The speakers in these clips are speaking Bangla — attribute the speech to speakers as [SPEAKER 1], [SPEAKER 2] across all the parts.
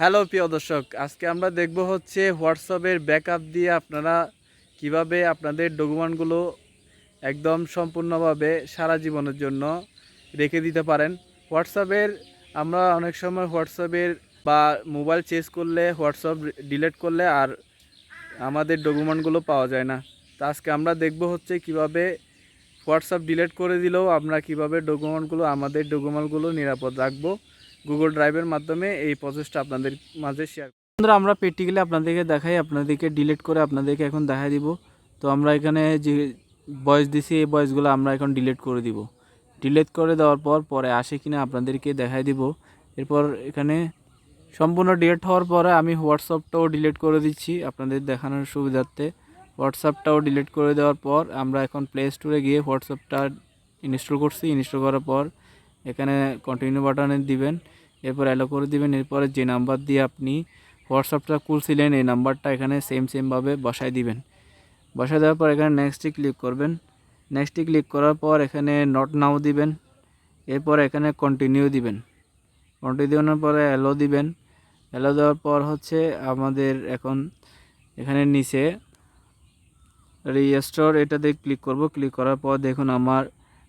[SPEAKER 1] হ্যালো প্রিয় দর্শক, আজকে আমরা দেখব হচ্ছে হোয়াটসঅ্যাপের ব্যাকআপ দিয়ে আপনারা কিভাবে আপনাদের ডকুমেন্টগুলো একদম সম্পূর্ণভাবে সারা জীবনের জন্য রেখে দিতে পারেন। হোয়াটসঅ্যাপের আমরা অনেক সময় হোয়াটসঅ্যাপের বা মোবাইল চেঞ্জ করলে হোয়াটসঅ্যাপ ডিলিট করলে আর আমাদের ডকুমেন্টগুলো পাওয়া যায় না। তো আজকে আমরা দেখব হচ্ছে কিভাবে হোয়াটসঅ্যাপ ডিলিট করে দিলেও আমরা কিভাবে আমাদের ডকুমেন্টগুলো নিরাপদ রাখবো গুগল ড্রাইভের মাধ্যমে। এই প্রসেসটা আপনাদের মাঝে শেয়ার বন্ধুরা, আমরা প্র্যাকটিক্যালি আপনাদেরকে দেখাই, আপনাদেরকে ডিলিট করে আপনাদেরকে এখন দেখাই দিব। তো আমরা এখানে যে ভয়েস দিছি এই ভয়েসগুলো আমরা এখন ডিলিট করে দিব। ডিলিট করে দেওয়ার পর পরে আসে কিনা আপনাদেরকে দেখাই দিব। এরপর এখানে সম্পূর্ণ ডিলিট হওয়ার পরে আমি হোয়াটসঅ্যাপটাও ডিলিট করে দিচ্ছি আপনাদের দেখানোর সুবিধার্থে। হোয়াটসঅ্যাপটাও ডিলিট করে দেওয়ার পর আমরা এখন প্লে স্টোরে গিয়ে হোয়াটসঅ্যাপটা ইনস্টল করছি। ইনস্টল করার পর এখানে কন্টিনিউ বাটনে দিবেন, এরপর অ্যালো করে দিবেন। এরপরে যে নাম্বার দিয়ে আপনি হোয়াটসঅ্যাপটা খুলছিলেন এই নাম্বারটা এখানে সেমভাবে বসায় দিবেন। বসায় দেওয়ার পর এখানে নেক্সটে ক্লিক করবেন। নেক্সটে ক্লিক করার পর এখানে নট নাও দিবেন। এরপর এখানে কন্টিনিউ দিবেন। কন্টিনিউ দেওয়ার পরে অ্যালো দিবেন। অ্যালো দেওয়ার পর হচ্ছে আমাদের এখন এখানে নিচে রিস্টোর এটাতে ক্লিক করব। ক্লিক করার পর দেখুন আমার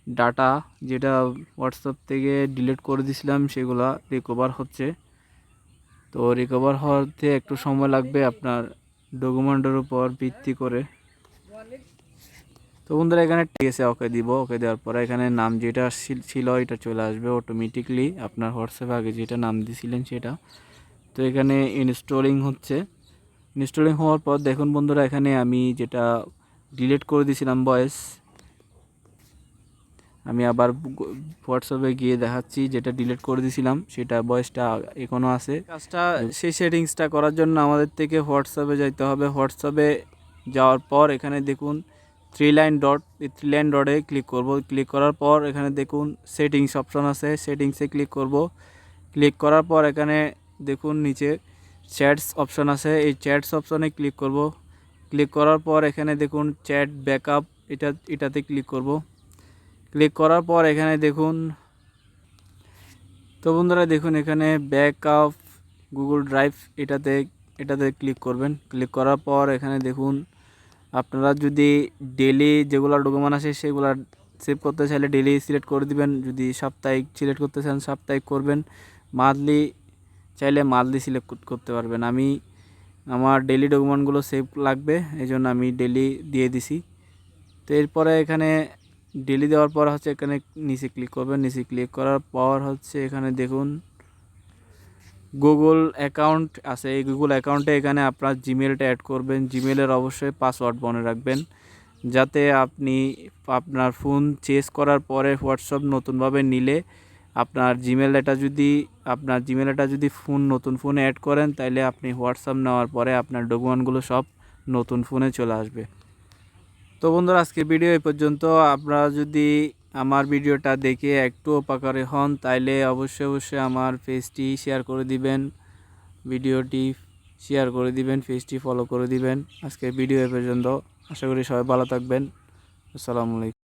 [SPEAKER 1] ডাটা যেটা হোয়াটসঅ্যাপ থেকে ডিলিট করে দিয়েছিলাম সেগুলো রিকভার হচ্ছে। তো রিকভার হতে একটু সময় লাগবে আপনার ডকুমেন্টের উপর ভিত্তি করে। তো বন্ধুরা এখানে ঠিক আছে, ওকে দিব। ওকে দেওয়ার পরে এখানে নাম যেটা ছিল এটা চলে আসবে অটোমেটিকলি, আপনার হোয়াটসঅ্যাপে আগে যেটা নাম দিয়েছিলেন সেটা। তো এখানে ইনস্টলিং হচ্ছে। ইনস্টলিং হওয়ার পর দেখুন বন্ধুরা এখানে আমি যেটা ডিলিট করে দিয়েছিলাম ভয়েস, আমি আবার হোয়াটসঅ্যাপে গিয়ে দেখাচ্ছি যেটা ডিলিট করে দিয়েছিলাম সেটা ভয়েসটা এখনও আছে। কাজটা সেই সেটিংসটা করার জন্য আমাদের থেকে হোয়াটসঅ্যাপে যাইতে হবে। হোয়াটসঅ্যাপে যাওয়ার পর এখানে দেখুন থ্রি লাইন ডটে ক্লিক করব। ক্লিক করার পর এখানে দেখুন সেটিংস অপশন আছে, সেটিংসে ক্লিক করব। ক্লিক করার পর এখানে দেখুন নিচে চ্যাটস অপশন আছে, এই চ্যাটস অপশনে ক্লিক করব। ক্লিক করার পর এখানে দেখুন চ্যাট ব্যাকআপ এটাতে ক্লিক করব। ক্লিক করার পর এখানে দেখুন, তো বন্ধুরা দেখুন এখানে ব্যাকআপ গুগল ড্রাইভ এটাতে ক্লিক করবেন। ক্লিক করার পর এখানে দেখুন আপনারা যদি ডেলি যেগুলো ডকুমেন্ট আছে সেগুলো সেভ করতে চাইলে ডেলি সিলেক্ট করে দিবেন। যদি সাপ্তাহিক সিলেক্ট করতে চান সাপ্তাহিক করবেন। মান্থলি চাইলে মান্থলি সিলেক্ট করতে পারবেন। আমার ডেলি ডকুমেন্টগুলো সেভ লাগবে, এই জন্য আমি ডেলি দিয়ে দিছি। তো এরপরে এখানে ডেলি দেওয়ার পর হচ্ছে এখানে নিচে ক্লিক করবেন। নিচে ক্লিক করার পর হচ্ছে এখানে দেখুন গুগল অ্যাকাউন্ট আছে, এই গুগল অ্যাকাউন্টে এখানে আপনার জিমেলটা অ্যাড করবেন। জিমেলের অবশ্যই পাসওয়ার্ড মনে রাখবেন, যাতে আপনি আপনার ফোন চেঞ্জ করার পরে হোয়াটসঅ্যাপ নতুনভাবে নিলে আপনার জিমেলটা যদি নতুন ফোনে অ্যাড করেন তাইলে আপনি হোয়াটসঅ্যাপ নেওয়ার পরে আপনার ডকুমেন্টগুলো সব নতুন ফোনে চলে আসবে। তো বন্ধুরা আজকের ভিডিও এই পর্যন্ত। আপনারা যদি আমার ভিডিওটা দেখে একটু উপকারী হন তাইলে অবশ্যই আমার পেজটি শেয়ার করে দিবেন, ভিডিওটি শেয়ার করে দিবেন, পেজটি ফলো করে দিবেন। আজকের ভিডিও এই পর্যন্ত। আশা করি সবাই ভালো থাকবেন। আসসালামু আলাইকুম।